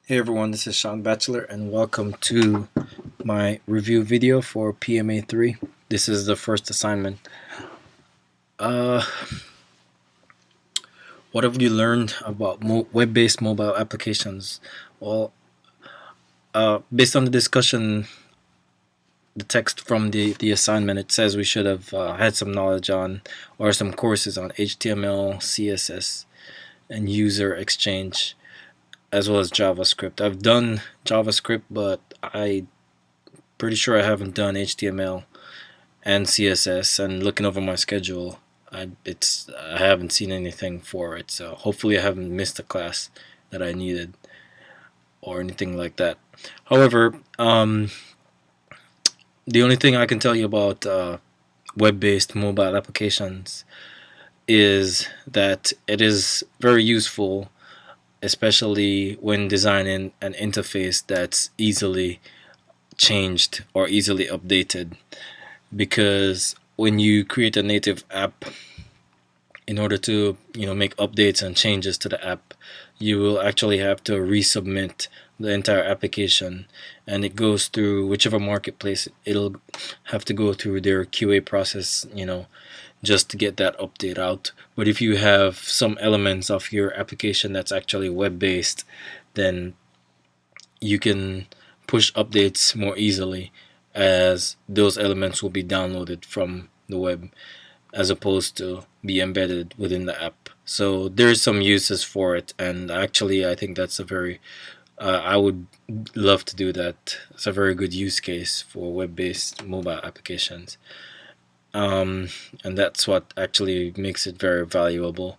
Hey everyone, this is Shawn Batchelor and welcome to my review video for PMAIII. This is the first assignment. Uh, what have you learned about web-based mobile applications? Well, based on the discussion, the text from the assignment, it says we should have had some knowledge on or some courses on HTML, CSS, and user exchange, as well as JavaScript. I've done JavaScript, but I'm pretty sure I haven't done HTML and CSS. And looking over my schedule, I haven't seen anything for it. So hopefully I haven't missed a class that I needed or anything like that. However, the only thing I can tell you about web-based mobile applications is that it is very useful, especially when designing an interface that's easily changed or easily updated, because when you create a native app, in order to make updates and changes to the app, you will actually have to resubmit the entire application, and it goes through whichever marketplace. It'll have to go through their QA process, just to get that update out. But if you have some elements of your application that's actually web-based, then you can push updates more easily, as those elements will be downloaded from the web as opposed to be embedded within the app. So there's some uses for it, and actually I think that's a very I would love to do that. It's a very good use case for web-based mobile applications, and that's what actually makes it very valuable.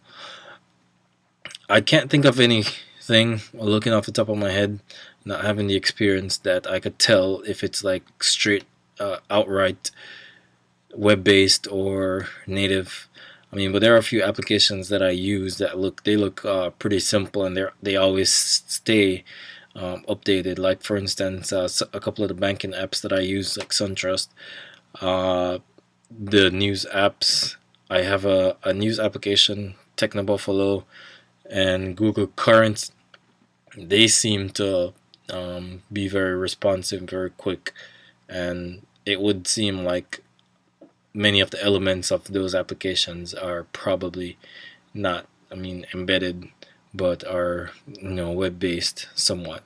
I can't think of anything looking off the top of my head, not having the experience, that I could tell if it's like straight outright web-based or native. I mean, but there are a few applications that I use that look pretty simple, and they always stay updated. Like for instance, a couple of the banking apps that I use, like SunTrust, the news apps. I have a news application, Buffalo, and Google Currents. They seem to be very responsive, very quick, and it would seem like many of the elements of those applications are probably not, embedded, but are web-based somewhat.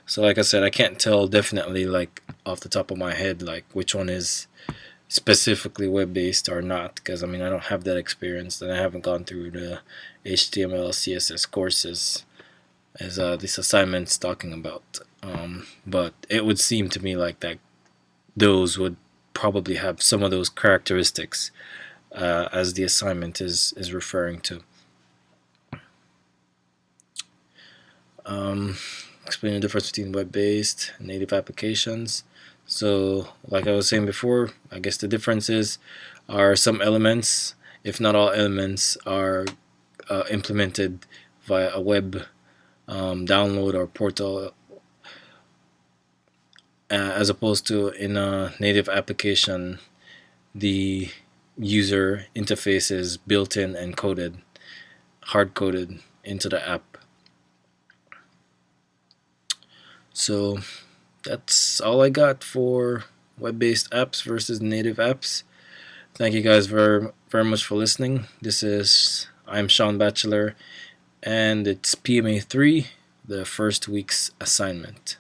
So like I said, I can't tell definitely, like off the top of my head, like which one is specifically web-based or not, because I don't have that experience, and I haven't gone through the HTML CSS courses as this assignment's talking about. But it would seem to me like that those would probably have some of those characteristics, as the assignment is referring to. Explain the difference between web-based and native applications. So like I was saying before, I guess the differences are some elements, if not all elements, are implemented via a web download or portal, as opposed to in a native application, the user interface is built-in and coded, hard-coded into the app. So that's all I got for web-based apps versus native apps. Thank you guys very much for listening. I'm Shawn Batchelor, and it's PMAIII, the first week's assignment.